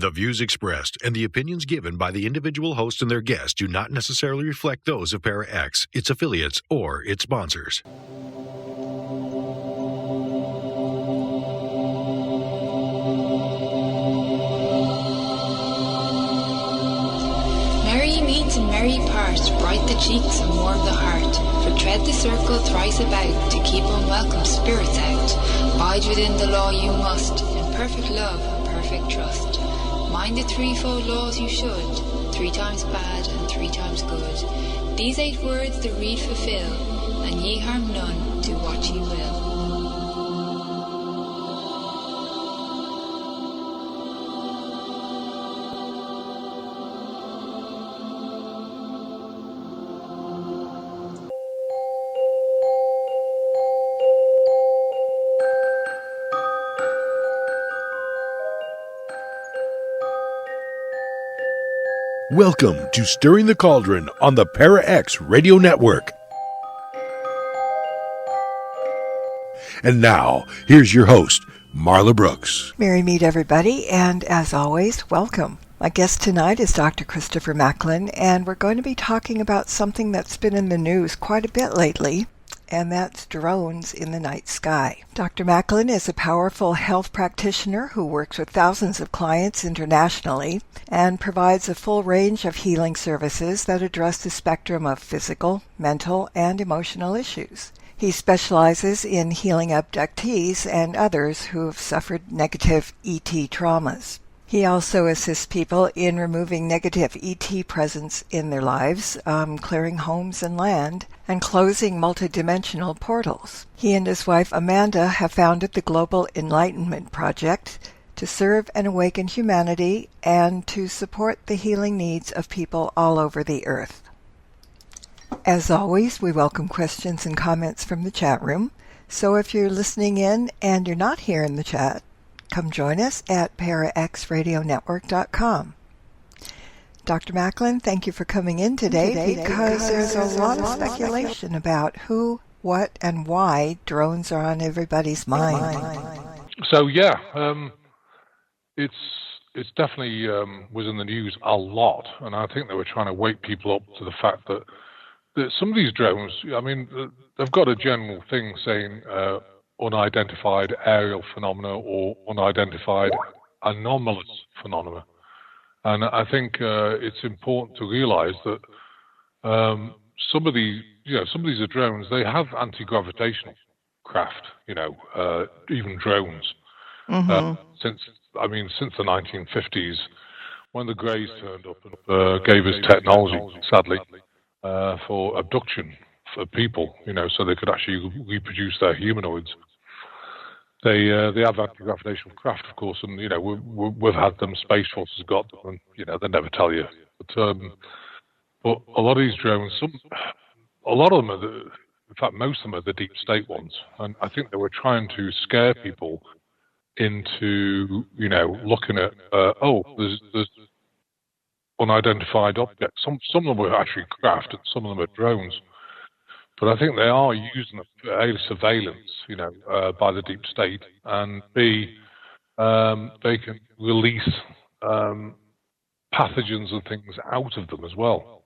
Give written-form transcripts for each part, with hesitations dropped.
The views expressed and the opinions given by the individual host and their guests do not necessarily reflect those of Para-X, its affiliates, or its sponsors. Merry meet and merry part, bright the cheeks and warm the heart. For tread the circle thrice about, to keep unwelcome spirits out. Bide within the law you must, in perfect love and perfect trust. Mind the threefold laws you should, 3 times bad and 3 times good. These 8 words the read fulfill, and ye harm none, do what ye will. Welcome to Stirring the Cauldron on the Para-X Radio Network. And now, here's your host, Marla Brooks. Merry meet, everybody, and as always, welcome. My guest tonight is Dr. Christopher Macklin, and we're going to be talking about something that's been in the news quite a bit lately, and that's drones in the night sky. Dr. Macklin is a powerful health practitioner who works with thousands of clients internationally and provides a full range of healing services that address the spectrum of physical, mental, and emotional issues. He specializes in healing abductees and others who have suffered negative ET traumas. He also assists people in removing negative ET presence in their lives, clearing homes and land, and closing multidimensional portals. He and his wife Amanda have founded the Global Enlightenment Project to serve and awaken humanity and to support the healing needs of people all over the earth. As always, we welcome questions and comments from the chat room, so if you're listening in and you're not here in the chat, come join us at paraxradionetwork.com. Dr. Macklin, thank you for coming in today because there's a lot of speculation about who, what, and why drones are on everybody's mind. So it's definitely was in the news a lot, and I think they were trying to wake people up to the fact that some of these drones, I mean, they've got a general thing saying unidentified aerial phenomena or unidentified anomalous phenomena. And I think it's important to realize that some of these are drones. They have anti-gravitational craft, even drones. Since the 1950s, when the Greys turned up and gave us technology, sadly, for abduction for people, so they could actually reproduce their humanoids. They have anti-gravitational craft, of course, and we've had them. Space Force has got them, and they never tell you. But a lot of these drones, a lot of them are in fact, most of them are the deep state ones, and I think they were trying to scare people into looking at there's unidentified objects. Some of them were actually craft, and some of them are drones. But I think they are using it for A, surveillance, by the deep state, and B, they can release pathogens and things out of them as well.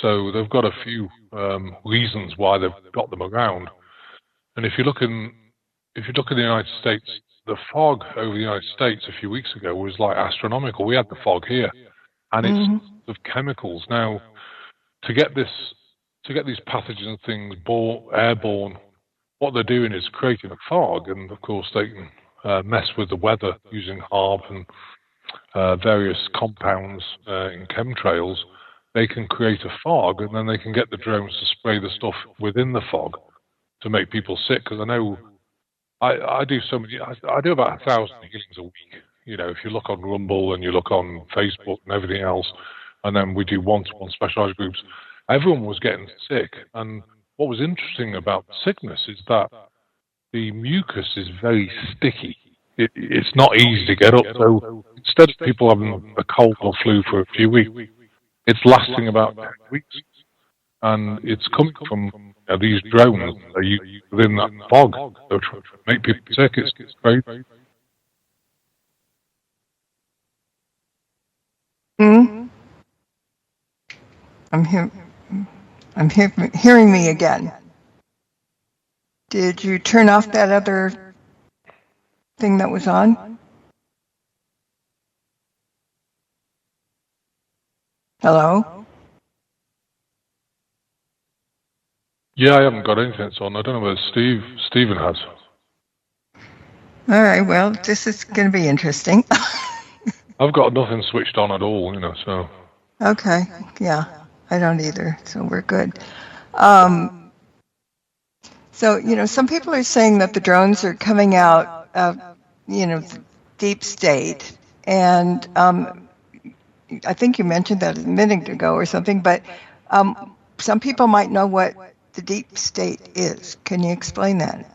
So they've got a few reasons why they've got them around. And if you look in the United States, the fog over the United States a few weeks ago was like astronomical. We had the fog here, and it's of chemicals. Now, to get these pathogen things airborne, what they're doing is creating a fog, and of course they can mess with the weather using HARP and various compounds in chemtrails. They can create a fog, and then they can get the drones to spray the stuff within the fog to make people sick. Because I know I do so many. I do about 1,000 healings a week. If you look on Rumble and you look on Facebook and everything else, and then we do one-to-one specialized groups. Everyone was getting sick, and what was interesting about sickness is that the mucus is very sticky. It's not easy to get up, so instead of people having a cold or flu for a few weeks, it's lasting about 10 weeks, and it's coming from these drones that are used within that fog. They're trying to make people sick. It's crazy. I'm hearing me again. Did you turn off that other thing that was on? Hello? Yeah, I haven't got anything on. I don't know whether Stephen has. All right, well, this is going to be interesting. I've got nothing switched on at all, so. Okay, yeah, I don't either, so we're good. So, some people are saying that the drones are coming out of, the deep state, and I think you mentioned that a minute ago or something, but some people might know what the deep state is. Can you explain that?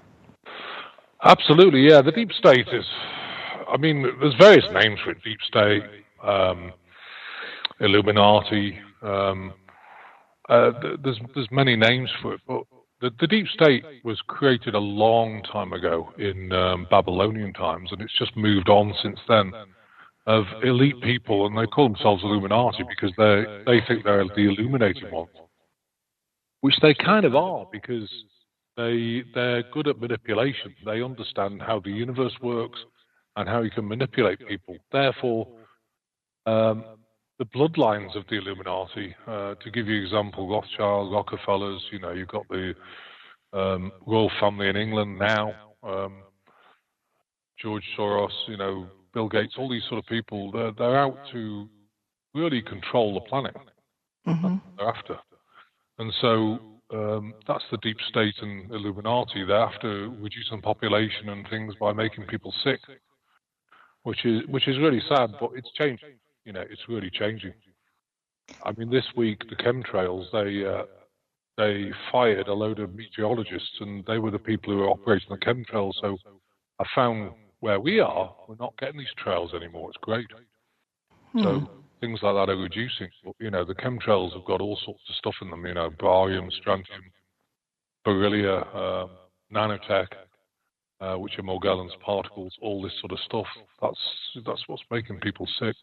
Absolutely, yeah. The deep state is, there's various names for it. Deep state, Illuminati. There's many names for it, but the deep state was created a long time ago in Babylonian times, and it's just moved on since then. Of elite people, and they call themselves Illuminati because they think they're the illuminated ones, which they kind of are because they're good at manipulation. They understand how the universe works and how you can manipulate people. Therefore, the bloodlines of the Illuminati, to give you an example, Rothschild, Rockefellers, you've got the royal family in England now, George Soros, Bill Gates, all these sort of people, they're out to really control the planet. Mm-hmm. They're after. And so that's the deep state and Illuminati. They're after reducing population and things by making people sick, which is really sad, but it's changing. It's really changing. This week, the chemtrails, they fired a load of meteorologists, and they were the people who were operating the chemtrails. So I found where we are, we're not getting these trails anymore. It's great. So things like that are reducing. But, the chemtrails have got all sorts of stuff in them, barium, strontium, beryllia, nanotech, which are Morgellons particles, all this sort of stuff. That's what's making people sick.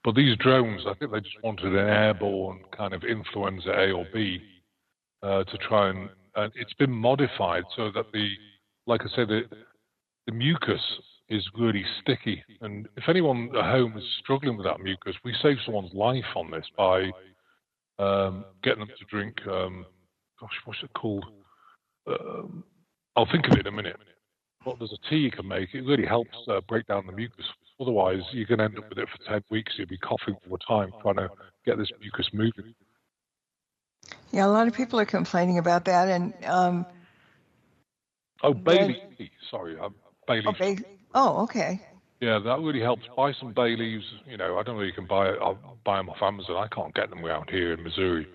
But these drones, I think they just wanted an airborne kind of influenza A or B to try and it's been modified so that like I said, the mucus is really sticky. And if anyone at home is struggling with that mucus, we save someone's life on this by getting them to drink, what's it called? I'll think of it in a minute. But there's a tea you can make. It really helps break down the mucus. Otherwise, you're going to end up with it for 10 weeks. You'll be coughing all the time trying to get this mucus moving. Yeah, a lot of people are complaining about that. And bay leaf. Sorry, bay leaf. Oh, okay. Yeah, that really helps. Buy some bay leaves. I don't know where you can buy it. I'll buy them off Amazon. I can't get them around here in Missouri.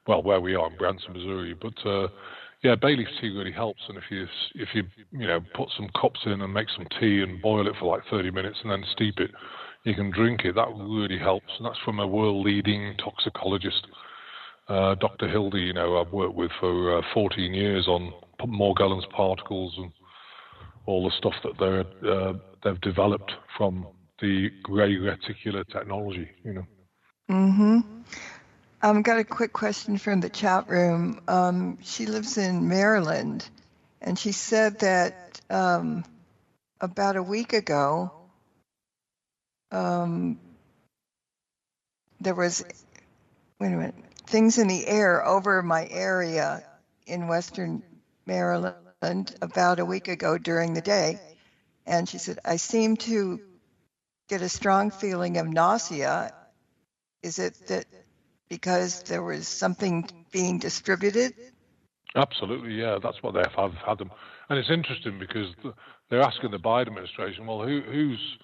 Well, where we are in Branson, Missouri. But yeah, bay leaf tea really helps. And if you put some cups in and make some tea and boil it for like 30 minutes and then steep it, you can drink it. That really helps. And that's from a world-leading toxicologist, Dr. Hildy. I've worked with for 14 years on Morgellons particles and all the stuff that they've developed from the grey reticular technology. Mm-hmm. Got a quick question from the chat room. She lives in Maryland, and she said that about a week ago, there was, things in the air over my area in Western Maryland about a week ago during the day. And she said, I seem to get a strong feeling of nausea. Is it that because there was something being distributed? Absolutely, yeah. That's what they've had them. And it's interesting because they're asking the Biden administration, well, whose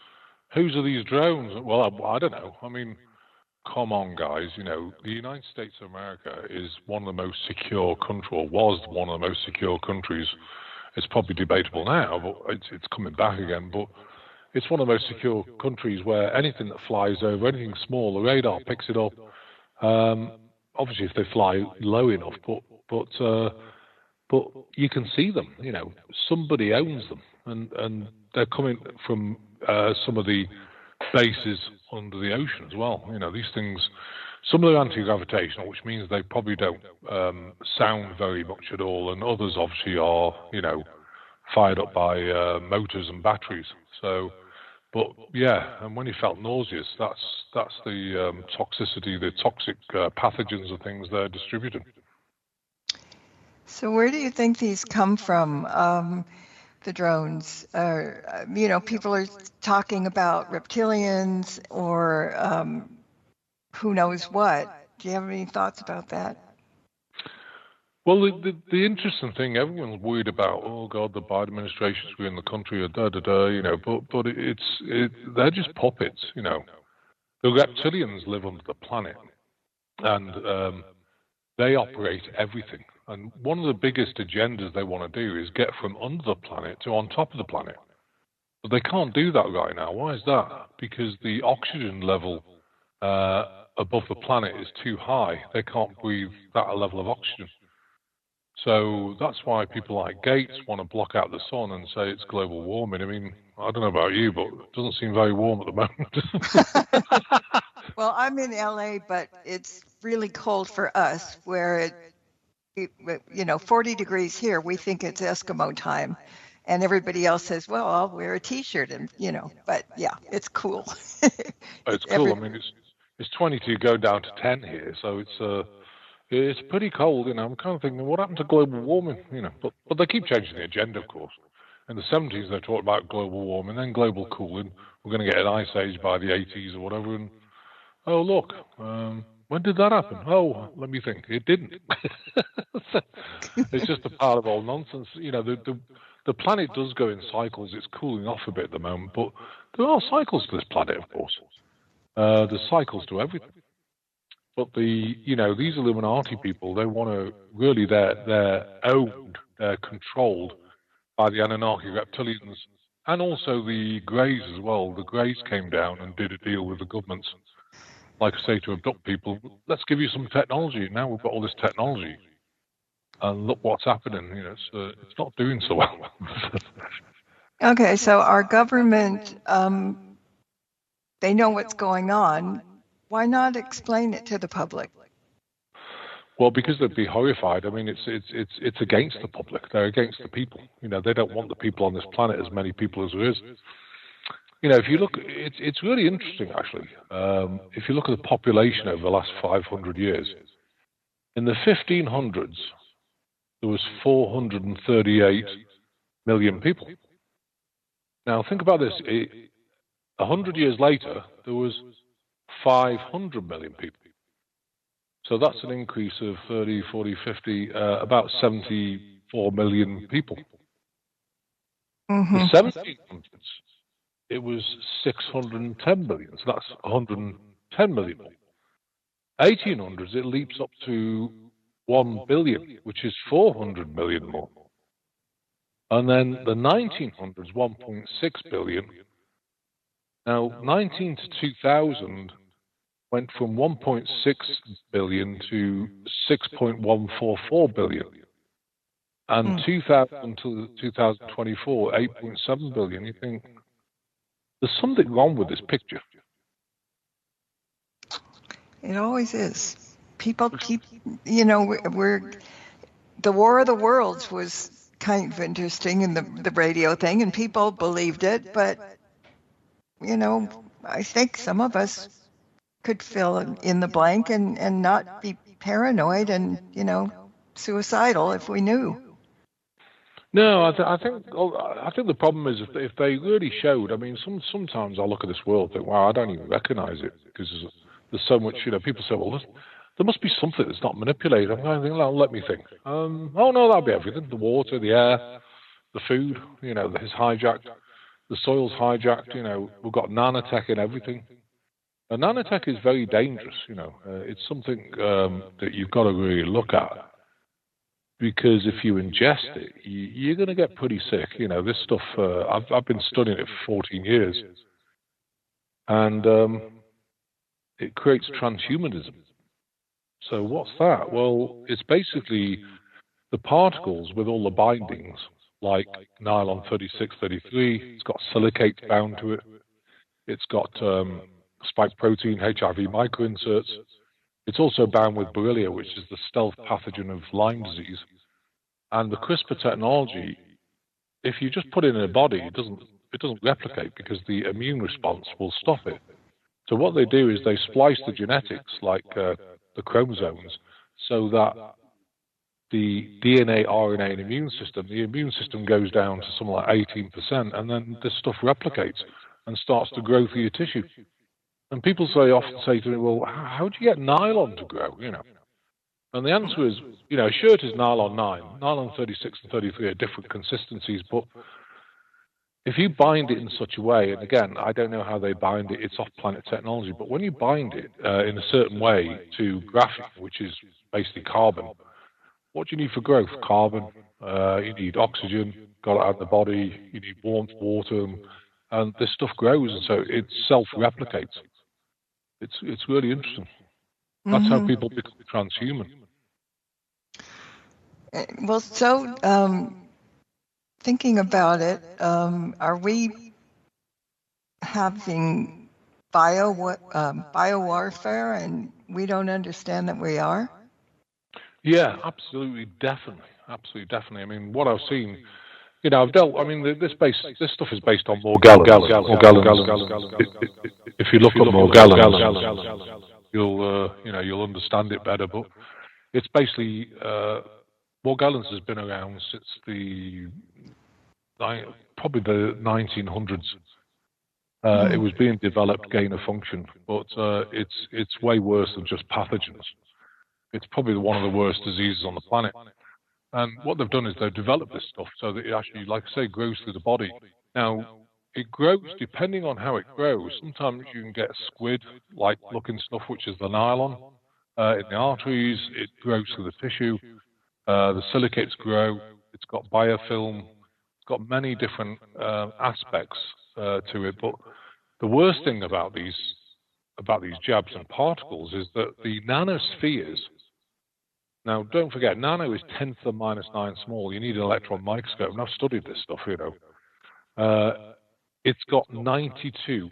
are these drones? Well, I don't know. Come on, guys. The United States of America is one of the most secure countries, or was one of the most secure countries. It's probably debatable now, but it's coming back again. But it's one of the most secure countries where anything that flies over, anything small, the radar picks it up. Obviously, if they fly low enough, but you can see them. Somebody owns them, and they're coming from some of the bases under the ocean as well. These things, Some of them are anti-gravitational, which means they probably don't sound very much at all, and others obviously are, fired up by motors and batteries. So, but yeah, and when he felt nauseous, that's the toxicity, the toxic pathogens and things they're distributing. So where do you think these come from, the drones? People are talking about reptilians or who knows what. Do you have any thoughts about that? Well, the interesting thing, everyone's worried about, oh God, the Biden administration's in the country, but they're just puppets, The reptilians live under the planet, and they operate everything. And one of the biggest agendas they want to do is get from under the planet to on top of the planet. But they can't do that right now. Why is that? Because the oxygen level above the planet is too high. They can't breathe that level of oxygen. So that's why people like Gates want to block out the sun and say it's global warming. I mean, I don't know about you, but it doesn't seem very warm at the moment. Well, I'm in LA, but it's really cold for us, where 40 degrees here, we think it's Eskimo time. And everybody else says, well, I'll wear a T-shirt and, but yeah, it's cool. It's cool. I mean, it's 22 go down to 10 here. So it's pretty cold, I'm kind of thinking, what happened to global warming? But they keep changing the agenda, of course. In the 70s, they talked about global warming, then global cooling. We're going to get an ice age by the 80s or whatever. And oh, look, when did that happen? Oh, let me think. It didn't. It's just a part of all nonsense. The planet does go in cycles. It's cooling off a bit at the moment, but there are cycles to this planet, of course. There's cycles to everything. But these Illuminati people, they want to really, they're owned, they're controlled by the Anunnaki reptilians and also the Greys as well. The Greys came down and did a deal with the governments, like I say, to abduct people. Let's give you some technology. Now we've got all this technology, and look what's happening. It's not doing so well. Okay, so our government, they know what's going on. Why not explain it to the public? Well, because they'd be horrified. I mean, it's against the public. They're against the people. They don't want the people on this planet, as many people as there is. If you look, it's really interesting, actually. If you look at the population over the last 500 years, in the 1500s, there was 438 million people. Now, think about this. 100 years later, there was 500 million people. So that's an increase of 30, 40, 50, about 74 million people. Mm-hmm. The 1700s, it was 610 million. So that's 110 million more. 1800s, it leaps up to 1 billion, which is 400 million more. And then the 1900s, 1.6 billion. Now, 19 to 2000 went from 1.6 billion to 6.144 billion. And 2000 to 2024, 8.7 billion. You think there's something wrong with this picture. It always is. People keep, we're the War of the Worlds was kind of interesting in the radio thing, and people believed it, but I think some of us could fill in the blank and not be paranoid and, suicidal if we knew. No, I think the problem is if they really showed. I mean, sometimes I look at this world and think, wow, I don't even recognize it because there's so much. People say, well, there must be something that's not manipulated. I'm going to think, well, let me think. Oh no, that'll be everything: the water, the air, the food. It's hijacked. The soil's hijacked. We've got nanotech in everything. And nanotech is very dangerous. It's something that you've got to really look at. Because if you ingest it, you're going to get pretty sick. This stuff, I've been studying it for 14 years. And it creates transhumanism. So what's that? Well, it's basically the particles with all the bindings, like nylon 36, 33. It's got silicates bound to it. It's got spike protein, HIV microinserts. It's also bound with Borrelia, which is the stealth pathogen of Lyme disease. And the CRISPR technology, if you just put it in a body, it doesn't replicate because the immune response will stop it. So what they do is they splice the genetics, like the chromosomes, so that the DNA, RNA, and the immune system goes down to something like 18%, and then this stuff replicates and starts to grow through your tissue. And people often say to me, well, how do you get nylon to grow, And the answer is, a shirt is nylon 9. Nylon 36 and 33 are different consistencies, but if you bind it in such a way, and again, I don't know how they bind it, it's off-planet technology, but when you bind it in a certain way to graphene, which is basically carbon, what do you need for growth? Carbon, you need oxygen, got it out of the body, you need warmth, water, and this stuff grows, and so it self-replicates. It's really interesting. That's how people become transhuman. Well, so thinking about it, are we having biowarfare and we don't understand that we are? Yeah, absolutely, definitely. I mean, what I've seen, I've dealt. I mean, this stuff is based on Morgellons. If you look at Morgellons, you'll understand it better. But it's basically Morgellons has been around since probably the 1900s. It was being developed gain of function, but it's way worse than just pathogens. It's probably one of the worst diseases on the planet. And what they've done is they've developed this stuff so that it actually, like I say, grows through the body. Now, it grows depending on how it grows. Sometimes you can get squid-like looking stuff, which is the nylon in the arteries. It grows through the tissue. The silicates grow. It's got biofilm. It's got many different aspects to it. But the worst thing about these jabs and particles is that the nanospheres. Now, don't forget, nano is 10 to the minus 9 small. You need an electron microscope, and I've studied this stuff, It's got 92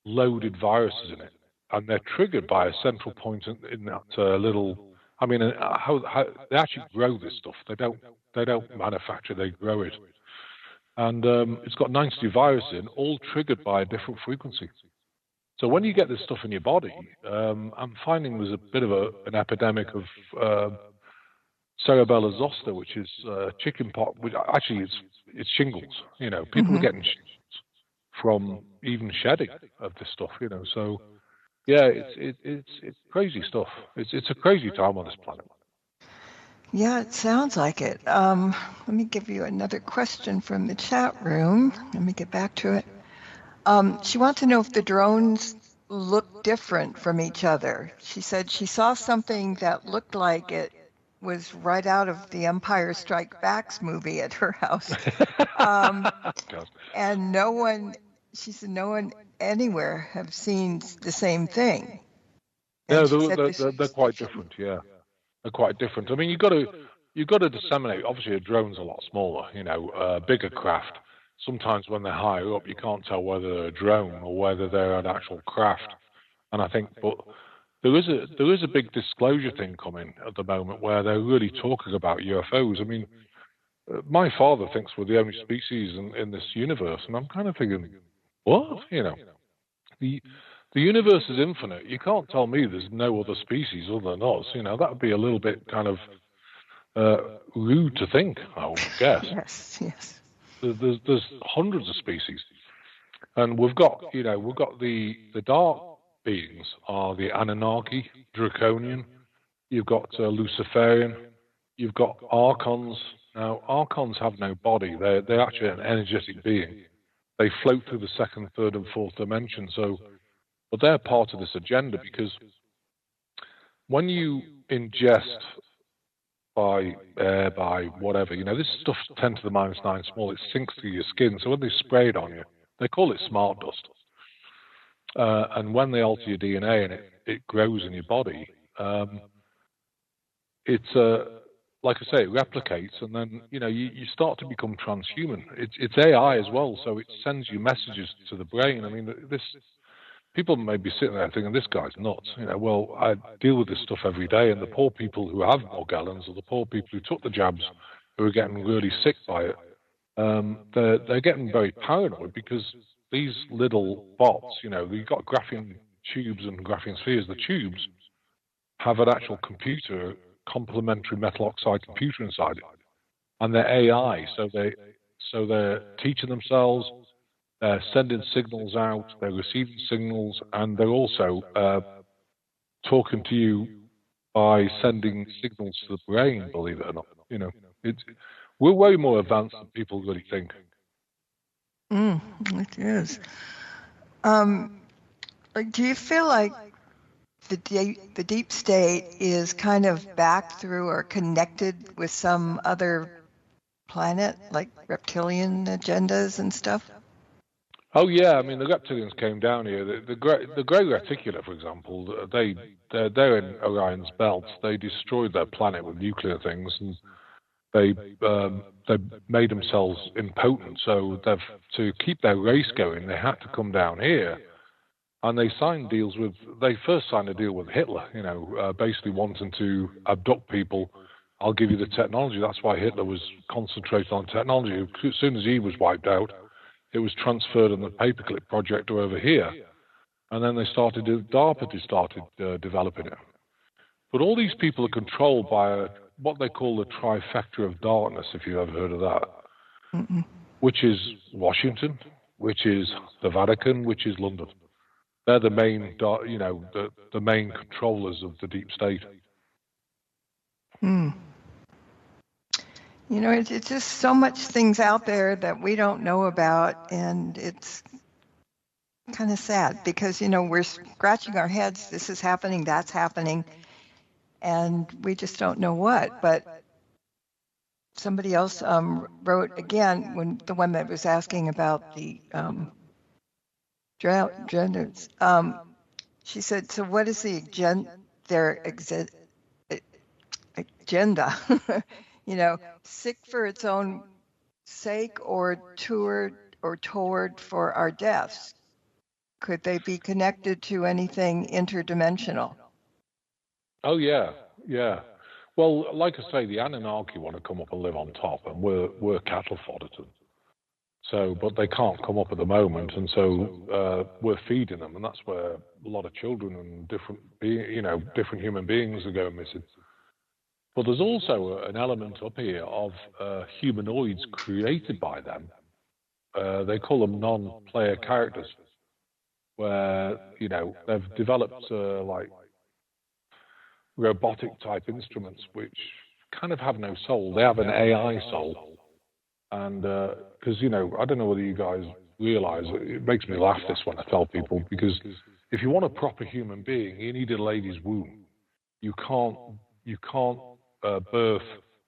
loaded viruses in it, and they're triggered by a central point in that little. I mean, how they actually grow this stuff? They don't manufacture; they grow it, and it's got 92 viruses in, all triggered by a different frequency. So when you get this stuff in your body, I'm finding there's a bit of an epidemic of cerebellar zoster, which is chickenpox. Which actually it's shingles. People are getting shingles from even shedding of this stuff. So yeah, it's crazy stuff. It's a crazy time on this planet. Yeah, it sounds like it. Let me give you another question from the chat room. Let me get back to it. She wants to know if the drones look different from each other. She said she saw something that looked like it was right out of the Empire Strikes Back movie at her house. And no one anywhere have seen the same thing. And they're quite different. Yeah, they're quite different. I mean, you've got to disseminate. Obviously, a drone's a lot smaller. Bigger craft. Sometimes when they're higher up, you can't tell whether they're a drone or whether they're an actual craft. And I think, but there is a big disclosure thing coming at the moment where they're really talking about UFOs. I mean, my father thinks we're the only species in this universe, and I'm kind of thinking, what? The universe is infinite. You can't tell me there's no other species other than us. That would be a little bit kind of rude to think, I would guess. Yes. There's hundreds of species, and we've got the dark beings are the Anunnaki, Draconian. You've got Luciferian. You've got Archons. Now Archons have no body. They're actually an energetic being. They float through the second, third, and fourth dimension. But they're part of this agenda because when you ingest by air, by whatever, this stuff's 10 to the minus 9 small, it sinks through your skin. So when they spray it on you, they call it smart dust. And when they alter your DNA and it grows in your body, it's like I say, it replicates, and then you start to become transhuman. It's AI as well, so it sends you messages to the brain. I mean, people may be sitting there thinking, this guy's nuts. Well, I deal with this stuff every day, and the poor people who have Morgellons, or the poor people who took the jabs, who are getting really sick by it, they're getting very paranoid because these little bots, you've got graphene tubes and graphene spheres. The tubes have an actual computer, complementary metal oxide computer inside it, and they're AI, so they're teaching themselves. They're sending signals out, they're receiving signals, and they're also talking to you by sending signals to the brain, believe it or not. We're way more advanced than people really think. It is. Do you feel like the deep state is kind of backed through or connected with some other planet, like reptilian agendas and stuff? Oh yeah, I mean the reptilians came down here. The grey reticula, for example, they're in Orion's belt. They destroyed their planet with nuclear things, and they made themselves impotent. So to keep their race going, they had to come down here, and they signed deals with. They first signed a deal with Hitler, basically wanting to abduct people. I'll give you the technology. That's why Hitler was concentrating on technology. As soon as he was wiped out, it was transferred on the paperclip project over here, and then DARPA started developing it. But all these people are controlled by what they call the trifecta of darkness, if you've ever heard of that, which is Washington, which is the Vatican, which is London. They're the main, the main controllers of the deep state. It's just so much things out there that we don't know about, and it's kind of sad because, we're scratching our heads, this is happening, that's happening, and we just don't know what. But somebody else wrote, again, when the one that was asking about the genders, she said, so what is their agenda? Sick for its own sake or toward for our deaths? Could they be connected to anything interdimensional? Oh, yeah. Well, like I say, the Anunnaki want to come up and live on top, and we're cattle fodder to them. So, but they can't come up at the moment, and so we're feeding them, and that's where a lot of children and different human beings are going missing. But there's also an element up here of humanoids created by them. They call them non-player characters, where they've developed like robotic type instruments which kind of have no soul. They have an AI soul, and because I don't know whether you guys realize it makes me laugh this when I tell people, because if you want a proper human being, you need a lady's womb. You can't birth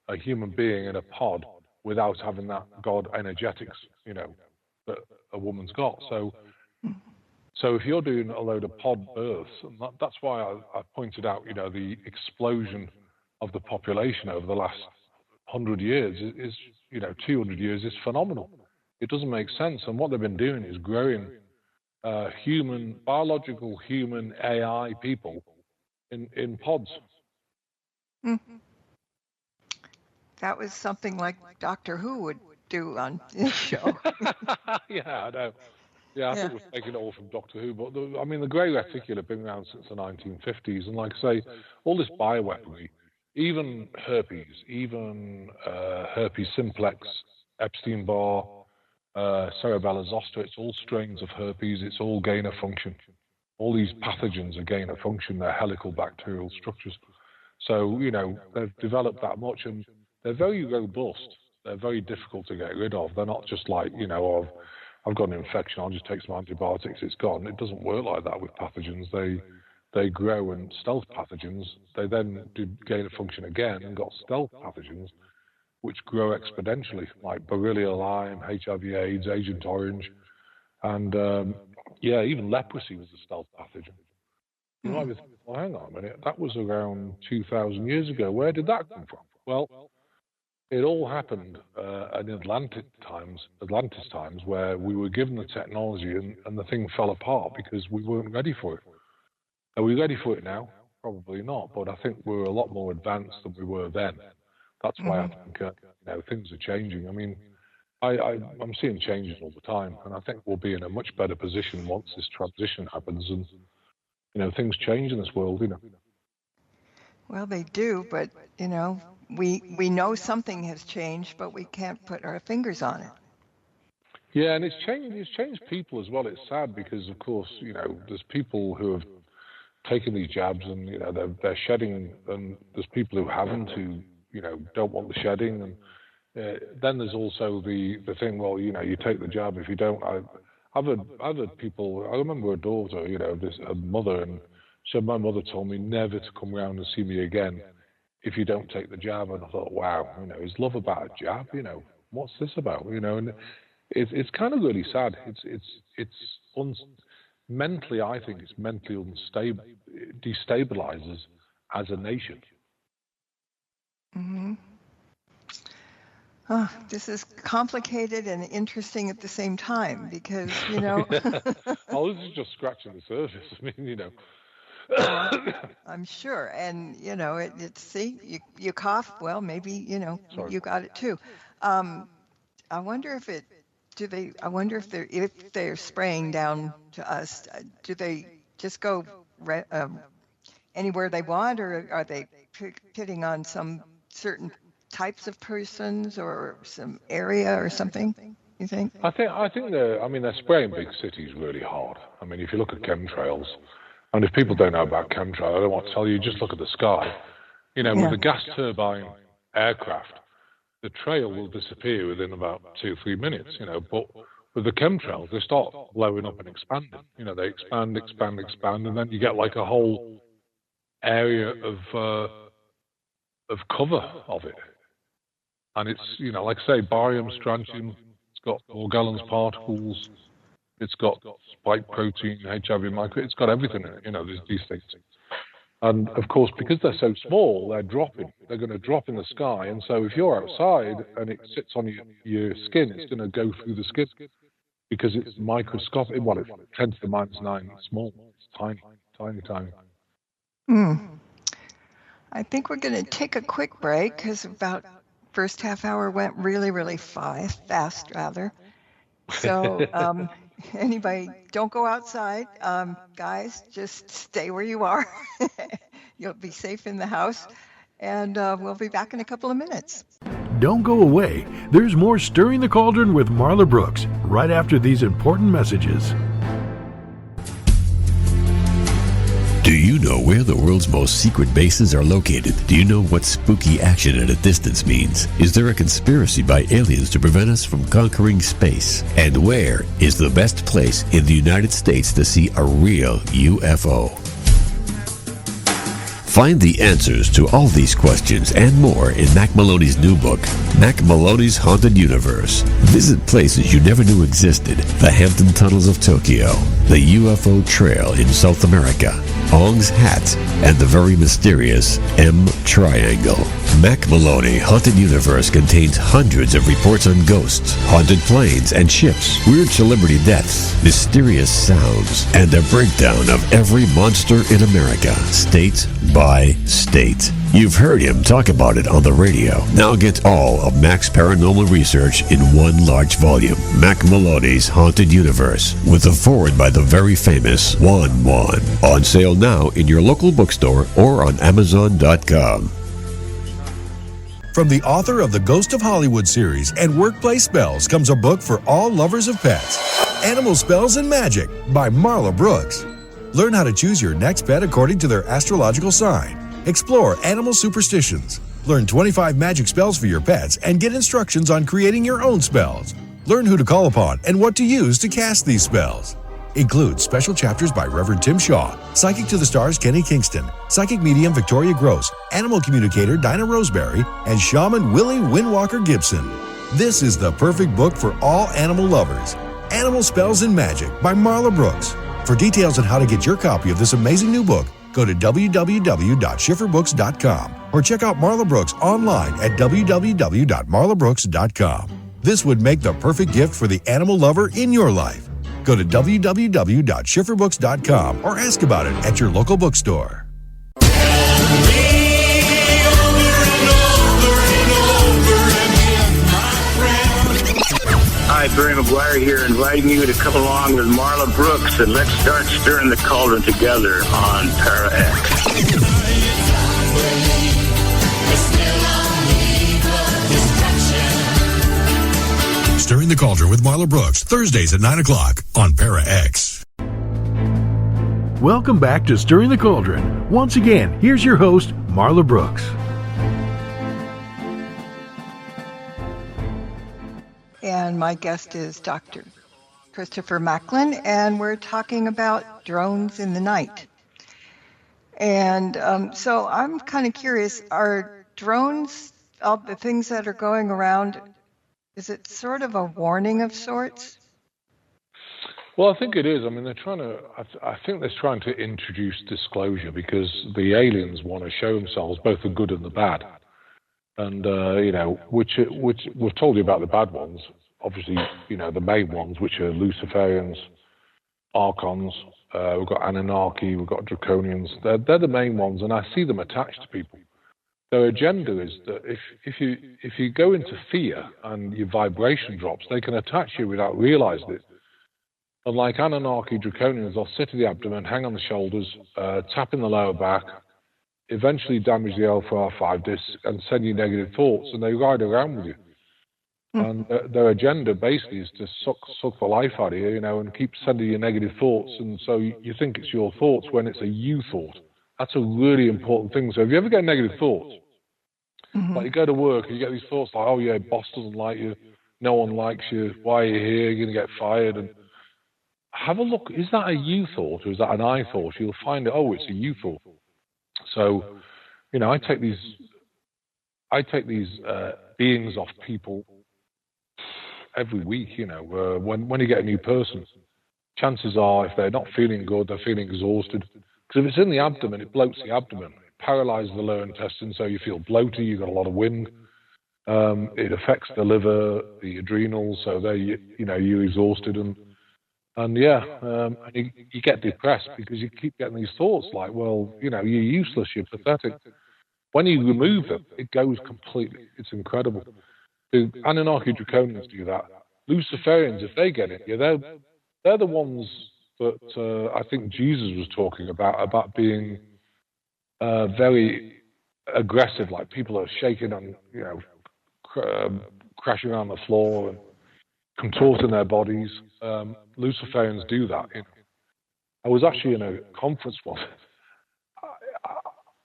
a human being in a pod without having that God energetics, that a woman's got. So if you're doing a load of pod births, and that's why I pointed out, the explosion of the population over the last 100 years is 200 years is phenomenal. It doesn't make sense. And what they've been doing is growing biological human AI people in pods. Mm-hmm. That was something like Doctor Who would do on this show. Yeah, I know. Yeah, I think we're taking it all from Doctor Who. But the grey reticula have been around since the 1950s. And like I say, all this bioweaponry, even herpes simplex, Epstein-Barr, cerebella zoster, it's all strains of herpes. It's all gain of function. All these pathogens are gain of function. They're helical bacterial structures. So, they've developed that much, and they're very robust. They're very difficult to get rid of. They're not just like, I've got an infection, I'll just take some antibiotics, it's gone. It doesn't work like that with pathogens. They grow, and stealth pathogens, they then do gain of function again and got stealth pathogens which grow exponentially, like Borrelia Lyme, HIV/AIDS, Agent Orange, and even leprosy was a stealth pathogen. You might be thinking, well, hang on a minute, that was around 2,000 years ago. Where did that come from? Well, it all happened in Atlantis times, where we were given the technology and the thing fell apart because we weren't ready for it. Are we ready for it now? Probably not, but I think we're a lot more advanced than we were then. That's why I think things are changing. I mean, I'm seeing changes all the time, and I think we'll be in a much better position once this transition happens and things change in this world. Well, they do, but we know something has changed, but we can't put our fingers on it. Yeah, and it's changed people as well. It's sad because, of course, there's people who have taken these jabs and they're shedding, and there's people who haven't, who don't want the shedding, and then there's also the thing. Well, you take the jab. If you don't, I've had people. I remember a daughter, a mother, and so my mother told me never to come round and see me again if you don't take the jab. And I thought, wow, is love about a jab? What's this about? And it's kind of really sad. Mentally, I think it's mentally unstable. It destabilizes as a nation. Mm-hmm. Oh, this is complicated and interesting at the same time because, Oh, this is just scratching the surface. I mean, I'm sure. And, see, you cough. Well, maybe, you got it too. I wonder if they're spraying down to us, do they just go anywhere they want, or are they hitting on some certain types of persons or some area or something, you think? I think they're spraying big cities really hard. I mean, if you look at chemtrails, and if people don't know about chemtrails, I don't want to tell you, just look at the sky. With the gas turbine aircraft, the trail will disappear within about 2-3 minutes, but with the chemtrails, they start blowing up and expanding. They expand, and then you get like a whole area of cover of it. And it's, like I say, barium, strontium, it's got Morgellons particles, it's got spike protein, HIV micro, it's got everything in it, there's these things. And of course, because they're so small, they're going to drop in the sky. And so if you're outside and it sits on your skin, it's going to go through the skin because it's microscopic. Well, it's 10 to the minus 9, it's small, it's tiny, tiny, tiny. I think we're going to take a quick break because about first half hour went really, really fast rather. So anybody, don't go outside. Guys, just stay where you are. You'll be safe in the house. And we'll be back in a couple of minutes. Don't go away. There's more Stirring the Cauldron with Marla Brooks right after these important messages. Do you know where the world's most secret bases are located? Do you know what spooky action at a distance means? Is there a conspiracy by aliens to prevent us from conquering space? And where is the best place in the United States to see a real UFO? Find the answers to all these questions and more in Mac Maloney's new book, Mac Maloney's Haunted Universe. Visit places you never knew existed, the Hampton Tunnels of Tokyo, the UFO Trail in South America, Ong's Hat, and the very mysterious M Triangle. Mac Maloney Haunted Universe contains hundreds of reports on ghosts, haunted planes and ships, weird celebrity deaths, mysterious sounds, and a breakdown of every monster in America, state by state. You've heard him talk about it on the radio. Now get all of Mac's paranormal research in one large volume. Mac Maloney's Haunted Universe, with a foreword by the very famous Juan Juan. On sale now in your local bookstore or on Amazon.com. From the author of the Ghost of Hollywood series and Workplace Spells comes a book for all lovers of pets. Animal Spells and Magic by Marla Brooks. Learn how to choose your next pet according to their astrological sign. Explore animal superstitions. Learn 25 magic spells for your pets and get instructions on creating your own spells. Learn who to call upon and what to use to cast these spells. Includes special chapters by Reverend Tim Shaw, Psychic to the Stars Kenny Kingston, Psychic Medium Victoria Gross, Animal Communicator Dinah Roseberry, and Shaman Willie Windwalker Gibson. This is the perfect book for all animal lovers. Animal Spells and Magic by Marla Brooks. For details on how to get your copy of this amazing new book, go to www.schifferbooks.com or check out Marla Brooks online at www.marlabrooks.com. This would make the perfect gift for the animal lover in your life. Go to www.schifferbooks.com or ask about it at your local bookstore. Hi, Barry McGuire here, inviting you to come along with Marla Brooks and let's start stirring the cauldron together on Para X. Stirring the Cauldron with Marla Brooks, Thursdays at 9 o'clock on Para X. Welcome back to Stirring the Cauldron. Once again, here's your host, Marla Brooks. And my guest is Dr. Christopher Macklin, and we're talking about drones in the night. And so I'm kind of curious, are drones, all the things that are going around, is it sort of a warning of sorts? Well, I think it is. I mean, I think they're trying to introduce disclosure because the aliens want to show themselves, both the good and the bad. And, which we've told you about the bad ones. Obviously, the main ones, which are Luciferians, Archons, we've got Anunnaki, we've got Draconians. They're the main ones, and I see them attached to people. Their agenda is that if you go into fear and your vibration drops, they can attach you without realizing it. And like Anunnaki, Draconians, they'll sit in the abdomen, hang on the shoulders, tap in the lower back, eventually damage the L4R5 disc and send you negative thoughts, and they ride around with you. And their agenda basically is to suck the life out of you, and keep sending you negative thoughts. And so you think it's your thoughts when it's a you thought. That's a really important thing. So if you ever get negative thoughts, like you go to work and you get these thoughts like, oh yeah, boss doesn't like you, no one likes you, why are you here, you're going to get fired. And have a look, is that a you thought or is that an I thought? You'll find that, it's a you thought. So, I take these beings off people every week, when you get a new person, chances are if they're not feeling good, they're feeling exhausted. Because if it's in the abdomen, it bloats the abdomen. It paralyzes the lower intestine, so you feel bloated, you've got a lot of wind. It affects the liver, the adrenals, so you're exhausted. And you get depressed because you keep getting these thoughts like, well, you're useless, you're pathetic. When you remove them, it goes completely. It's incredible. The Anunnaki Draconians do that. Luciferians, if they get it, they're the ones that I think Jesus was talking about being very aggressive, like people are shaking and crashing on the floor and contorting their bodies. Luciferians do that. I was actually in a conference once.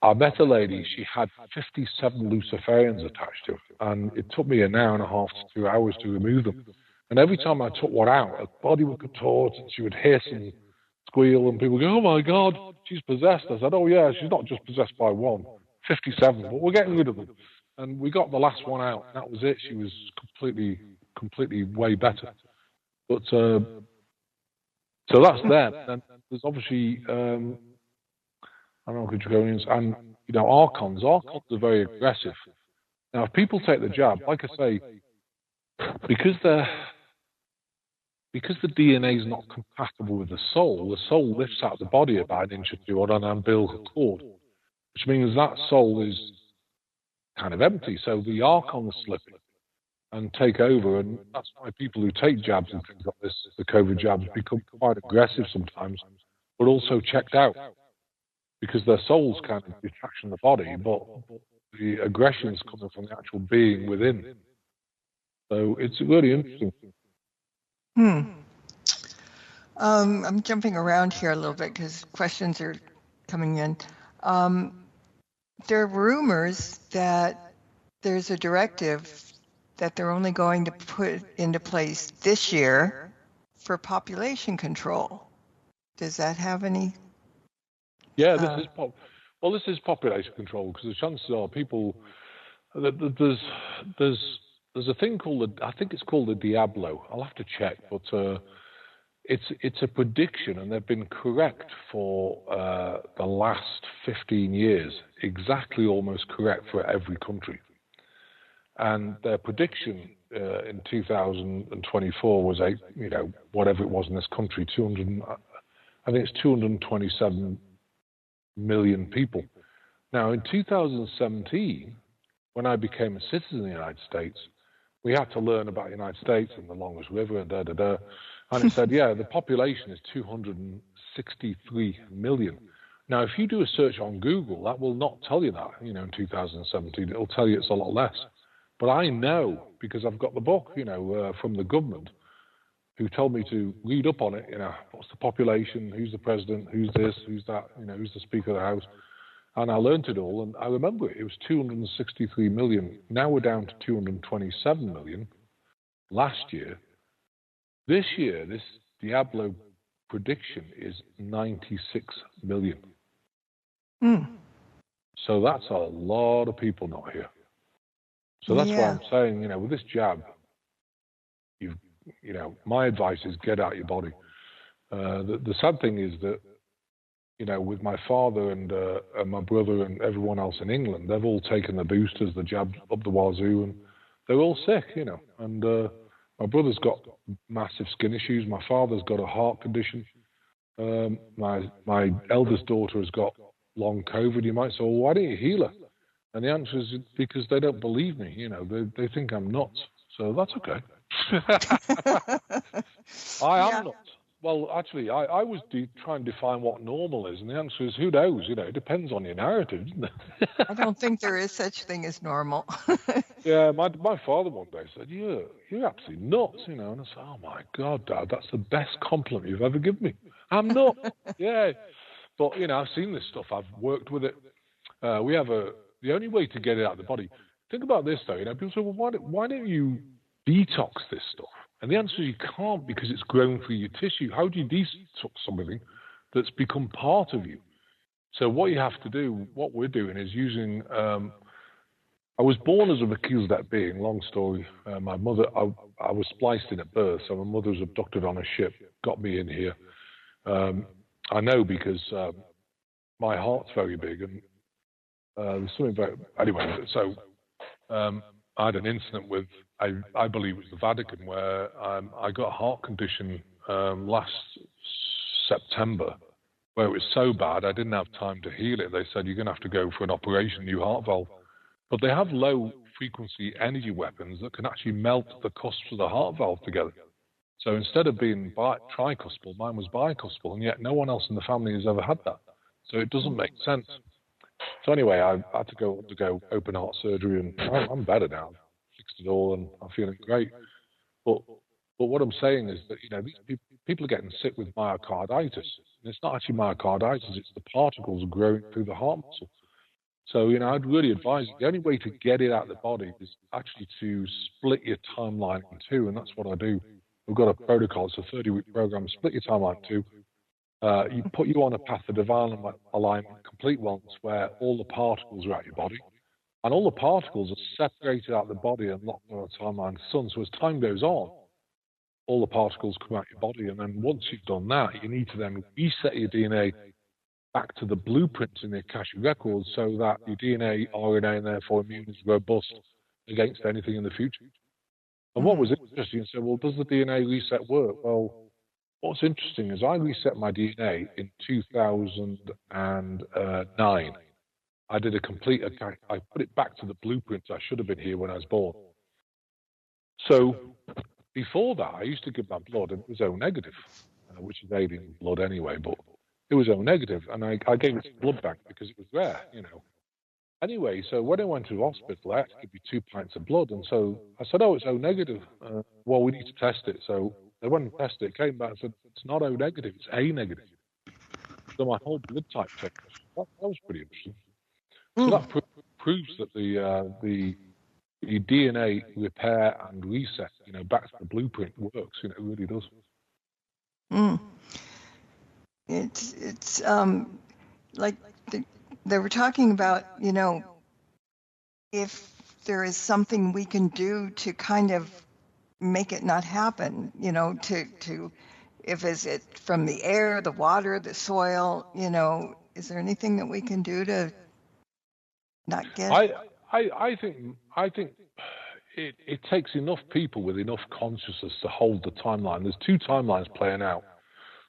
I met a lady, she had 57 Luciferians attached to her, and it took me an hour and a half to 2 hours to remove them. And every time I took one out, her body would contort, and she would hiss and squeal, and people would go, oh my God, she's possessed. I said, oh yeah, she's not just possessed by one, 57, but we're getting rid of them. And we got the last one out, and that was it. She was completely way better. But, so that's them. And there's obviously... Draconians and Archons. Archons are very aggressive. Now, if people take the jab, like I say, because the DNA is not compatible with the soul lifts out of the body about an inch or two on an umbilical cord, which means that soul is kind of empty. So the Archons slip in and take over, and that's why people who take jabs and things like this, the COVID jabs, become quite aggressive sometimes, but also checked out. Because their soul's kind of detached from the body, but the aggression's coming from the actual being within. So it's really interesting. I'm jumping around here a little bit because questions are coming in. There are rumors that there's a directive that they're only going to put into place this year for population control. Does that have any... Yeah, this is population control because the chances are people. There's a thing called I think it's called the Diablo. I'll have to check, but it's a prediction, and they've been correct for the last 15 years, exactly almost correct for every country. And their prediction in 2024 was whatever it was in this country, I think it's 227 million people. Now, in 2017, when I became a citizen of the United States, we had to learn about the United States and the longest river and da-da-da. And it said, the population is 263 million. Now, if you do a search on Google, that will not tell you that, in 2017. It'll tell you it's a lot less. But I know, because I've got the book, from the government, who told me to read up on it, what's the population, who's the president, who's this, who's that, who's the Speaker of the House. And I learned it all, and I remember it was 263 million. Now we're down to 227 million last year. This year, this Diablo prediction is 96 million. So that's a lot of people not here. So that's why I'm saying, with this jab, my advice is get out your body. The sad thing is that, with my father and my brother and everyone else in England, they've all taken the boosters, the jab up the wazoo, and they're all sick, And my brother's got massive skin issues. My father's got a heart condition. My eldest daughter has got long COVID. You might say, well, why don't you heal her? And the answer is because they don't believe me. They think I'm nuts. So that's okay. I am nuts. Well, actually, I was trying to define what normal is, and the answer is, who knows? It depends on your narrative, doesn't it? I don't think there is such thing as normal. Yeah, my father one day said, you're absolutely nuts, and I said, oh my God, Dad, that's the best compliment you've ever given me. I'm nuts. Yeah. But, I've seen this stuff. I've worked with it. We have the only way to get it out of the body. Think about this, though. People say, well, why don't you detox this stuff? And the answer is you can't, because it's grown through your tissue. How do you detox something that's become part of you? So what you have to do, what we're doing is using, I was born as a Melchizedek being, long story. My mother, I was spliced in at birth, so my mother was abducted on a ship, got me in here. I know because my heart's very big, and there's something very, anyway, so I had an incident with, I believe it was the Vatican, where I got a heart condition last September, where it was so bad I didn't have time to heal it. They said, you're going to have to go for an operation, new heart valve. But they have low-frequency energy weapons that can actually melt the cusps of the heart valve together. So instead of being tricuspal, mine was bicuspal, and yet no one else in the family has ever had that. So it doesn't make sense. So anyway, I had to go open heart surgery, and I'm better now. Fixed it all, and I'm feeling great. But what I'm saying is that these people are getting sick with myocarditis, and it's not actually myocarditis; it's the particles growing through the heart muscle. So I'd really advise the only way to get it out of the body is actually to split your timeline in two, and that's what I do. We've got a protocol; it's a 30-week program. Split your timeline in two. You put you on a path of divine alignment, complete wellness, where all the particles are out your body, and all the particles are separated out of the body and locked on a timeline to the sun. So as time goes on, all the particles come out your body, and then once you've done that, you need to then reset your DNA back to the blueprints in the Akashic records, so that your DNA, RNA, and therefore immune is robust against anything in the future. And what was interesting, you said, well, does the DNA reset work? Well, what's interesting is I reset my DNA in 2009. I did a complete, I put it back to the blueprints I should have been here when I was born. So before that, I used to give my blood, and it was O negative, which is alien blood anyway, but it was O negative, and I gave it to the blood bank because it was rare, Anyway, so when I went to the hospital, I had to give you 2 pints of blood, and so I said, oh, it's O negative. Well, we need to test it. So they went and tested it, came back and said, it's not O negative, it's A negative. So my whole blood type changed. That was pretty interesting. So that proves that the DNA repair and reset, back to the blueprint works. It really does. It's like they were talking about, if there is something we can do to kind of make it not happen, to if is it from the air, the water, the soil, is there anything that we can do to not get? I think it takes enough people with enough consciousness to hold the timeline. There's two timelines playing out.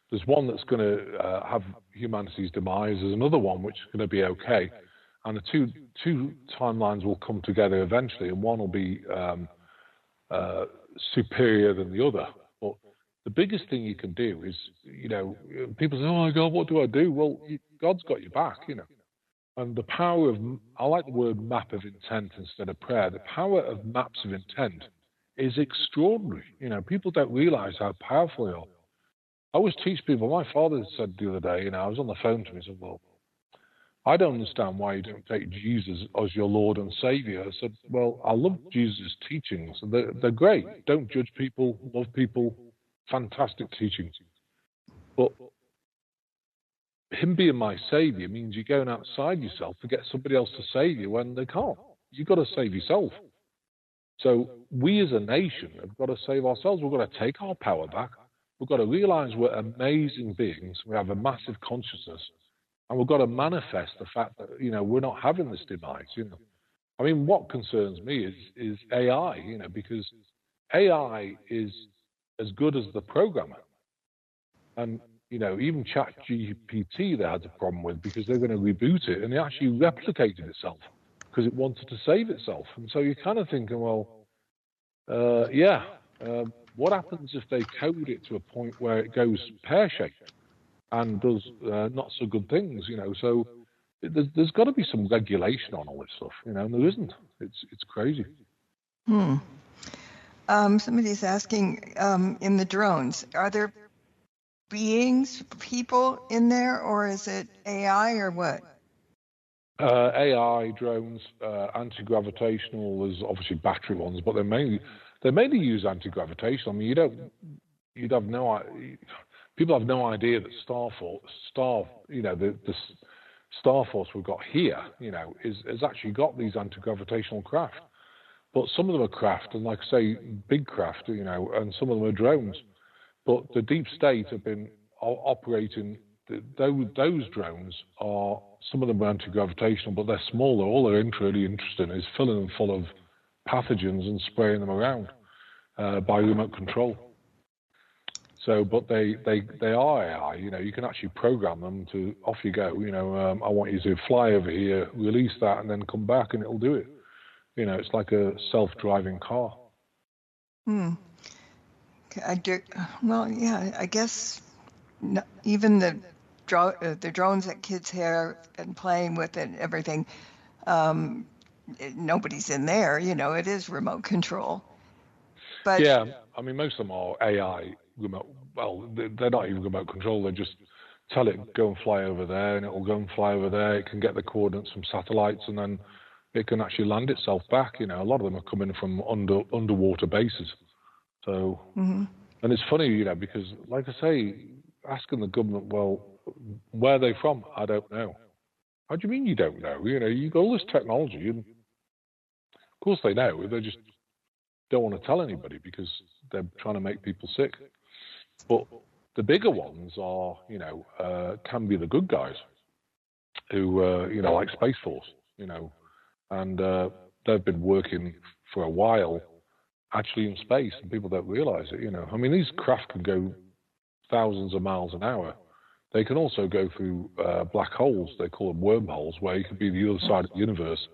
There's one that's going to have humanity's demise. There's another one which is going to be okay, and the two timelines will come together eventually, and one will be superior than the other. But the biggest thing you can do is, people say, "Oh my God, what do I do?" Well, God's got your back, And the power of, I like the word map of intent instead of prayer. The power of maps of intent is extraordinary. People don't realize how powerful they are. I always teach people. My father said the other day, I was on the phone to him. He said, "Well, I don't understand why you don't take Jesus as your Lord and Savior." I said, "Well, I love Jesus' teachings. They're great. Don't judge people, love people, fantastic teachings. But him being my Savior means you're going outside yourself to get somebody else to save you when they can't. You've got to save yourself. So we as a nation have got to save ourselves. We've got to take our power back. We've got to realize we're amazing beings. We have a massive consciousness. And we've got to manifest the fact that, we're not having this demise, I mean, what concerns me is AI, because AI is as good as the programmer. And, even ChatGPT they had a problem with because they're going to reboot it, and it actually replicated itself because it wanted to save itself. And so you're kind of thinking, well, what happens if they code it to a point where it goes pear-shaped and does not so good things, So there's got to be some regulation on all this stuff, and there isn't. It's crazy. Somebody's asking, in the drones, are there beings, people in there, or is it AI or what? AI, drones, anti-gravitational. There's obviously battery ones, but they mainly use anti-gravitational. I mean, people have no idea that the Star Force we've got here, has actually got these anti-gravitational craft. But some of them are craft, and like I say, big craft, and some of them are drones. But the deep state have been operating. Those drones are, some of them are anti-gravitational, but they're smaller. All they're really interested in is filling them full of pathogens and spraying them around by remote control. So, but they are AI. You can actually program them to, off you go. I want you to fly over here, release that, and then come back, and it'll do it. It's like a self-driving car. I guess even the drones that kids have and playing with and everything, nobody's in there. It is remote control. But yeah, I mean, most of them are AI remote. Well, they're not even remote control. They just tell it, go and fly over there, and it will go and fly over there. It can get the coordinates from satellites, and then it can actually land itself back. A lot of them are coming from underwater bases. So, and it's funny, because, like I say, asking the government, well, where are they from? I don't know. How do you mean you don't know? You got all this technology, and of course they know. They just don't want to tell anybody because they're trying to make people sick. But the bigger ones are, can be the good guys who, like Space Force, and they've been working for a while actually in space, and people don't realize it, I mean, these craft can go thousands of miles an hour. They can also go through black holes. They call them wormholes, where you could be the other side of the universe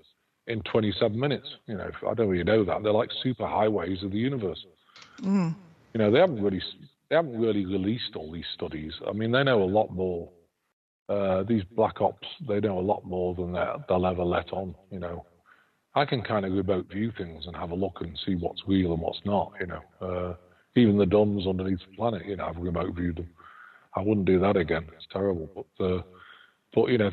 in 27 minutes. I don't know if you know that. They're like super highways of the universe. They haven't really released all these studies. I mean, they know a lot more. These black ops, they know a lot more than they'll ever let on. I can kind of remote view things and have a look and see what's real and what's not. Even the dumbs underneath the planet, I've remote viewed them. I wouldn't do that again. It's terrible. But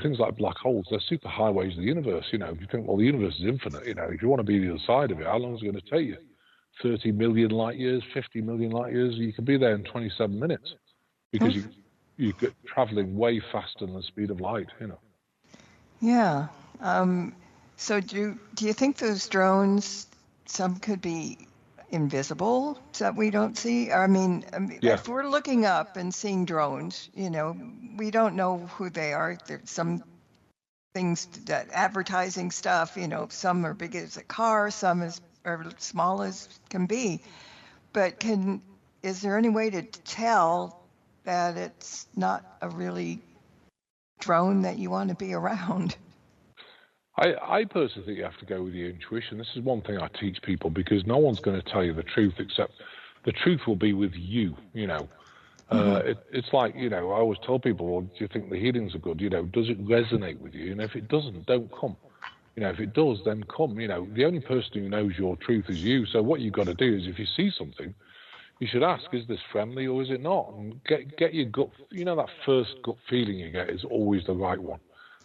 things like black holes, they're super highways of the universe. If you think, well, the universe is infinite. If you want to be the other side of it, how long is it going to take you? 30 million light years, 50 million light years? You can be there in 27 minutes because you get traveling way faster than the speed of light. Yeah. So do you think those drones, some could be invisible that we don't see? I mean, Yeah. if we're looking up and seeing drones, we don't know who they are. There's some things that advertising stuff, some are big as a car, some are small as can be. But is there any way to tell that it's not a really drone that you want to be around? I personally think you have to go with your intuition. This is one thing I teach people, because no one's going to tell you the truth, except the truth will be with you. It's like, I always tell people, well, do you think the healings are good? Does it resonate with you? And if it doesn't, don't come. If it does, then come. The only person who knows your truth is you. So what you've got to do is, if you see something, you should ask, is this friendly or is it not? And get your gut. That first gut feeling you get is always the right one.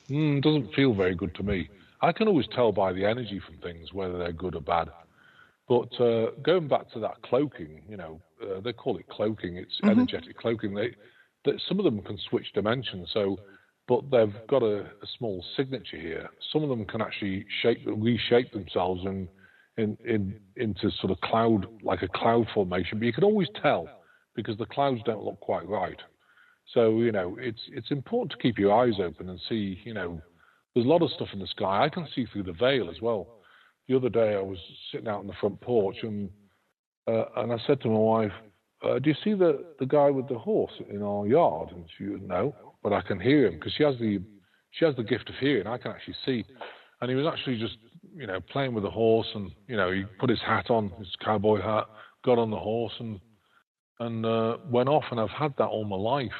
It doesn't feel very good to me. I can always tell by the energy from things whether they're good or bad. But going back to that cloaking, they call it cloaking. It's energetic cloaking. Some of them can switch dimensions. But they've got a small signature here. Some of them can actually reshape themselves into sort of cloud, like a cloud formation. But you can always tell because the clouds don't look quite right. So it's important to keep your eyes open and see. There's a lot of stuff in the sky. I can see through the veil as well. The other day I was sitting out on the front porch and I said to my wife, do you see the guy with the horse in our yard? And she goes, no, but I can hear him, because she has the gift of hearing. I can actually see. And he was actually just, playing with the horse, and, he put his hat on, his cowboy hat, got on the horse and went off. And I've had that all my life.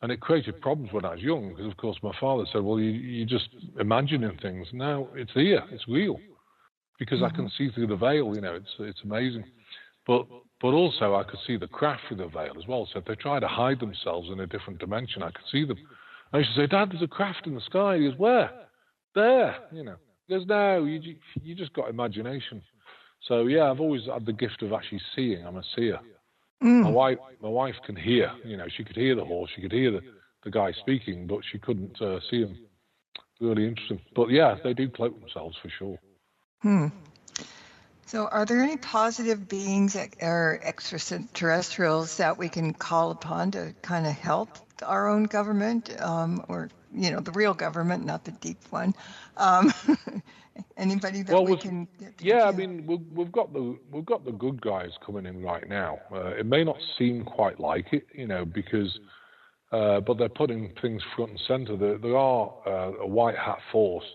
And it created problems when I was young, because, of course, my father said, well, you're just imagining things. Now it's here, it's real, because I can see through the veil. It's amazing. But also I could see the craft through the veil as well. So if they try to hide themselves in a different dimension, I could see them. I used to say, Dad, there's a craft in the sky. He goes, where? There. He goes, no, you just got imagination. So, yeah, I've always had the gift of actually seeing. I'm a seer. My wife can hear. She could hear the horse. She could hear the guy speaking, but she couldn't see him. Really interesting. But, yeah, they do cloak themselves for sure. So are there any positive beings or extraterrestrials that we can call upon to kind of help our own government, or, the real government, not the deep one? Anybody that we can get to? Yeah, I mean, we've got the good guys coming in right now. It may not seem quite like it, because, but they're putting things front and center. There are a white hat force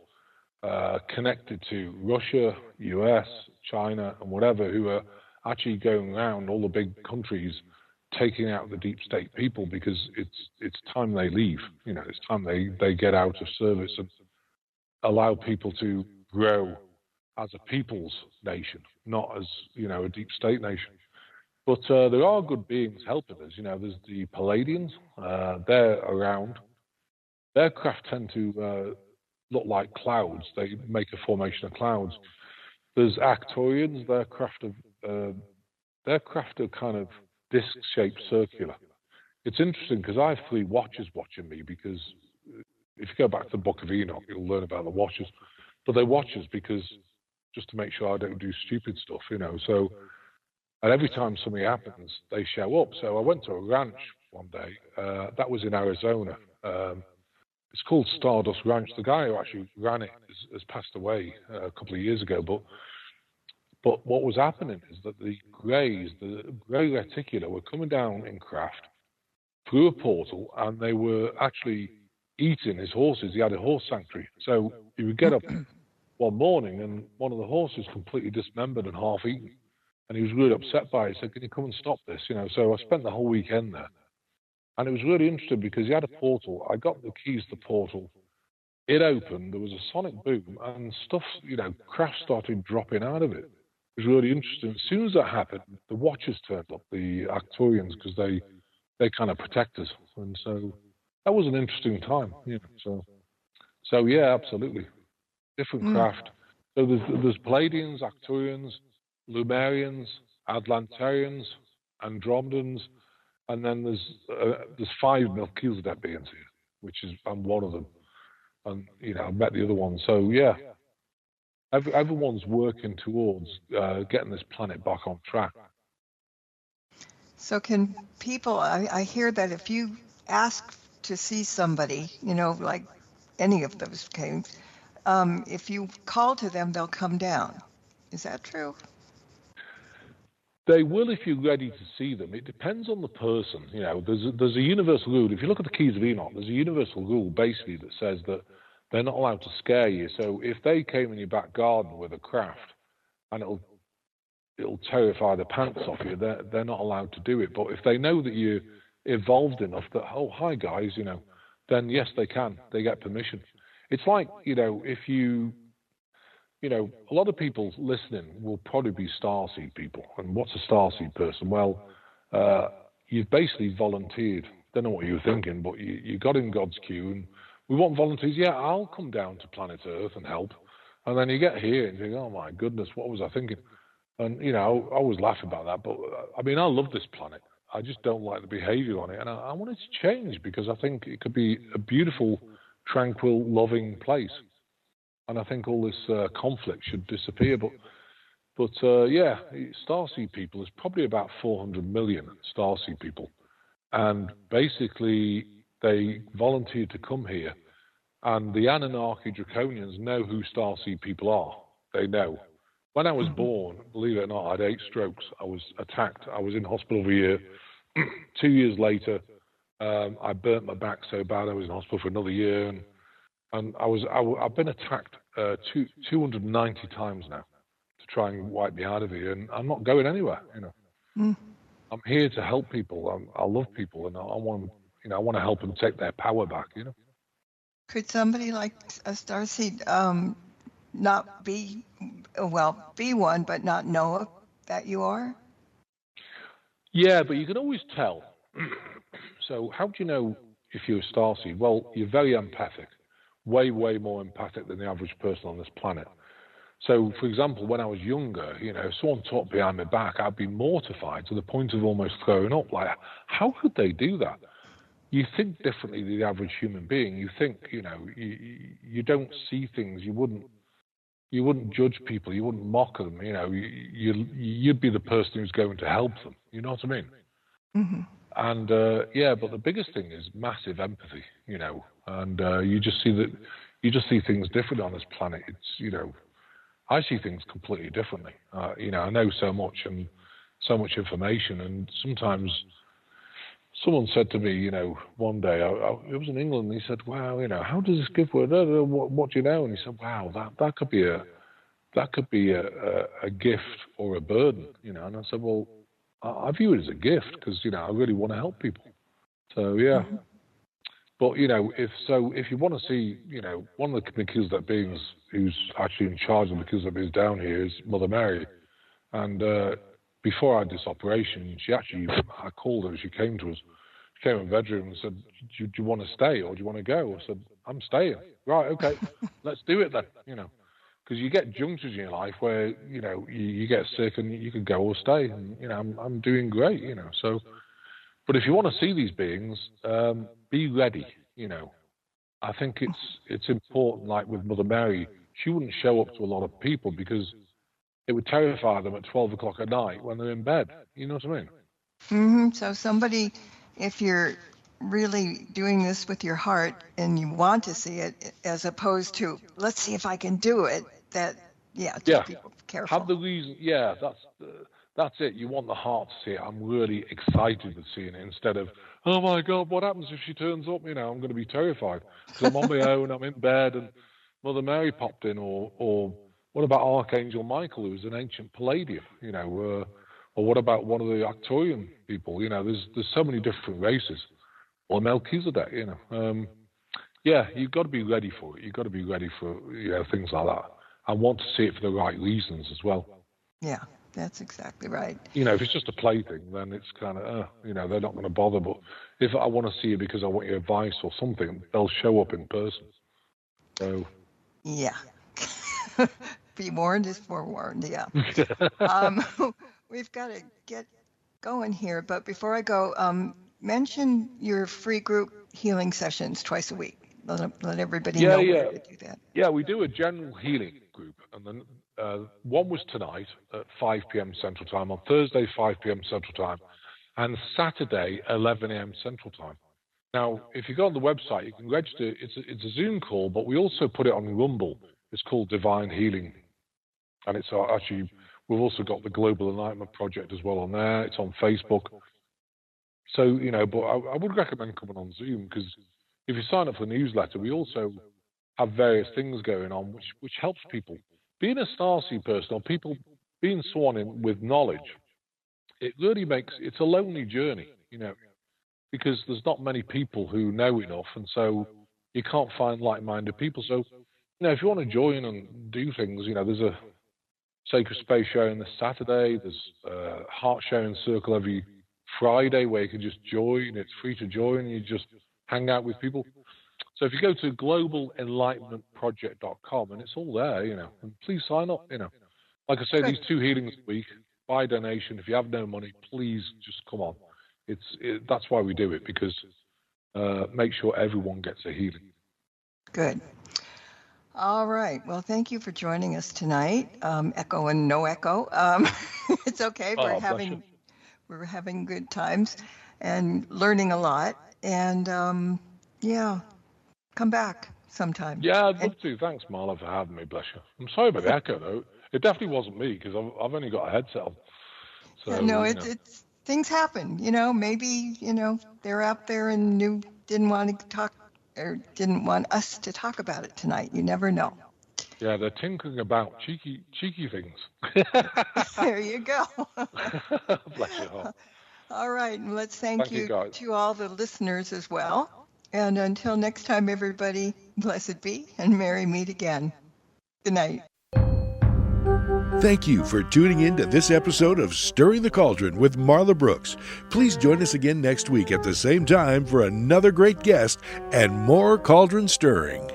connected to Russia, US, China, and whatever, who are actually going around all the big countries taking out the deep state people, because it's time they leave. It's time they get out of service and allow people to grow as a people's nation, not as a deep state nation. But there are good beings helping us. There's the Palladians. They're around. Their craft tend to look like clouds. They make a formation of clouds. There's Arcturians. Their craft are kind of disc-shaped, circular. It's interesting because I have 3 watchers watching me, because if you go back to the Book of Enoch, you'll learn about the watchers. But they watch us because just to make sure I don't do stupid stuff, So, and every time something happens, they show up. So I went to a ranch one day. That was in Arizona. It's called Stardust Ranch. The guy who actually ran it has passed away a couple of years ago. But what was happening is that the grey reticular, were coming down in craft through a portal, and they were actually eating his horses. He had a horse sanctuary. So he would get up one morning, and one of the horses completely dismembered and half eaten. And he was really upset by it. He said, can you come and stop this? So I spent the whole weekend there. And it was really interesting because he had a portal. I got the keys to the portal. It opened. There was a sonic boom, and stuff, craft started dropping out of it. It was really interesting. As soon as that happened, the watchers turned up, the Arcturians, because they kind of protect us. And so that was an interesting time. So yeah, absolutely. Different craft. So there's Palladians, Arcturians, Lumerians, Atlanteans, Andromedans, and then there's 5 Melchizedek beings here, which is I'm one of them, and I've met the other one. So yeah, Everyone's working towards getting this planet back on track. So can people, I hear that if you ask to see somebody, like any of those caves, if you call to them, they'll come down. Is that true? They will if you're ready to see them. It depends on the person. There's a universal rule. If you look at the Keys of Enoch, there's a universal rule basically that says that they're not allowed to scare you. So if they came in your back garden with a craft and it'll terrify the pants off you, they're not allowed to do it. But if they know that you're evolved enough that, oh, hi guys, then yes, they can. They get permission. It's like, if you, a lot of people listening will probably be starseed people. And what's a starseed person? Well, you've basically volunteered. Don't know what you were thinking, but you got in God's queue and we want volunteers. Yeah, I'll come down to planet Earth and help. And then you get here and you think, oh my goodness, what was I thinking? And, I always laugh about that. But, I love this planet. I just don't like the behavior on it. And I want it to change because I think it could be a beautiful, tranquil, loving place. And I think all this conflict should disappear. But yeah, starseed people, there's probably about 400 million starseed people. And basically, they volunteered to come here. And the Anunnaki Draconians know who starseed people are. They know. When I was born, believe it or not, I had 8 strokes. I was attacked. I was in hospital for a year. 2 years later, I burnt my back so bad I was in hospital for another year. And I've been attacked 290 times now to try and wipe me out of here. And I'm not going anywhere, I'm here to help people. I love people, and I want to help them take their power back, Could somebody like a starseed not be one, but not know that you are? Yeah, but you can always tell. So how do you know if you're a starseed? Well, you're very empathic, way, way more empathic than the average person on this planet. So, for example, when I was younger, if someone talked behind my back, I'd be mortified to the point of almost throwing up. Like, how could they do that? You think differently than the average human being. You think, you don't see things. You wouldn't judge people. You wouldn't mock them. You'd be the person who's going to help them. You know what I mean? Mm-hmm. And but the biggest thing is massive empathy. And you just see things different on this planet. It's I see things completely differently. I know so much and so much information, and sometimes someone said to me, one day, it was in England, and he said, wow, how does this give word? What do you know? And he said, wow, that could be a gift or a burden, And I said, well, I view it as a gift because, I really want to help people. So, yeah. Mm-hmm. But, if you want to see, one of the Melchizedek beings who's actually in charge of the Melchizedek beings down here is Mother Mary. And before I had this operation, I called her, she came to us. She came in the bedroom and said, do you want to stay or do you want to go? I said, I'm staying. Right, okay, let's do it then, Because you get junctures in your life where, you get sick and you can go or stay. And, I'm doing great, So, but if you want to see these beings, be ready, I think it's important, like with Mother Mary, she wouldn't show up to a lot of people because it would terrify them at 12 o'clock at night when they're in bed. You know what I mean? Mm-hmm. So somebody, if you're really doing this with your heart and you want to see it, as opposed to, let's see if I can do it, people careful. Have the reason, that's it. You want the heart to see it. I'm really excited with seeing it instead of, oh my God, what happens if she turns up? I'm going to be terrified because I'm on my own, I'm in bed, and Mother Mary popped in, or what about Archangel Michael, who was an ancient Palladium, or what about one of the Arcturian people? There's so many different races, or Melchizedek, you've got to be ready for it. You've got to be ready for things like that. I want to see it for the right reasons as well. Yeah. That's exactly right. If it's just a plaything, then it's kind of, they're not going to bother. But if I want to see you because I want your advice or something, they'll show up in person. So. Yeah. Be warned is forewarned, yeah. We've got to get going here. But before I go, mention your free group healing sessions twice a week. let everybody know where to do that. Yeah, we do a general healing group, and then one was tonight at 5 p.m. Central Time, on Thursday 5 p.m. Central Time, and Saturday 11 a.m. Central Time. Now, if you go on the website, you can register. It's a Zoom call, but we also put it on Rumble. It's called Divine Healing, and it's actually, we've also got the Global Enlightenment Project as well on there. It's on Facebook. So, but I would recommend coming on Zoom, because if you sign up for the newsletter, we also have various things going on which helps people. Being a Starseed person, or people being someone with knowledge, it really it's a lonely journey, because there's not many people who know enough, and so you can't find like-minded people. So, if you want to join and do things, there's a Sacred Space sharing this Saturday, there's a Heart Sharing Circle every Friday where you can just join. It's free to join, you just hang out with people. So if you go to globalenlightenmentproject.com, and it's all there, and please sign up, Like I say, these 2 healings a week, by donation. If you have no money, please just come on. That's why we do it, because make sure everyone gets a healing. Good. All right. Well, thank you for joining us tonight. Echo and no echo. It's okay. We're having good times and learning a lot. And come back sometime. Yeah, I'd love to. Thanks, Marla, for having me. Bless you. I'm sorry about the echo, though. It definitely wasn't me, because I've only got a headset on. So, no, it's things happen. Maybe they're out there and you didn't want to talk, or didn't want us to talk about it tonight. You never know. Yeah, they're tinkering about cheeky things. There you go. Bless your heart. All right, and let's thank you to all the listeners as well. And until next time, everybody, blessed be and merry meet again. Good night. Thank you for tuning in to this episode of Stirring the Cauldron with Marla Brooks. Please join us again next week at the same time for another great guest and more cauldron stirring.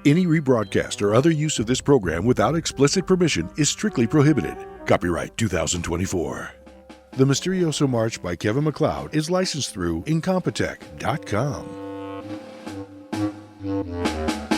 Any rebroadcast or other use of this program without explicit permission is strictly prohibited. Copyright 2024. The Mysterioso March by Kevin MacLeod is licensed through Incompetech.com.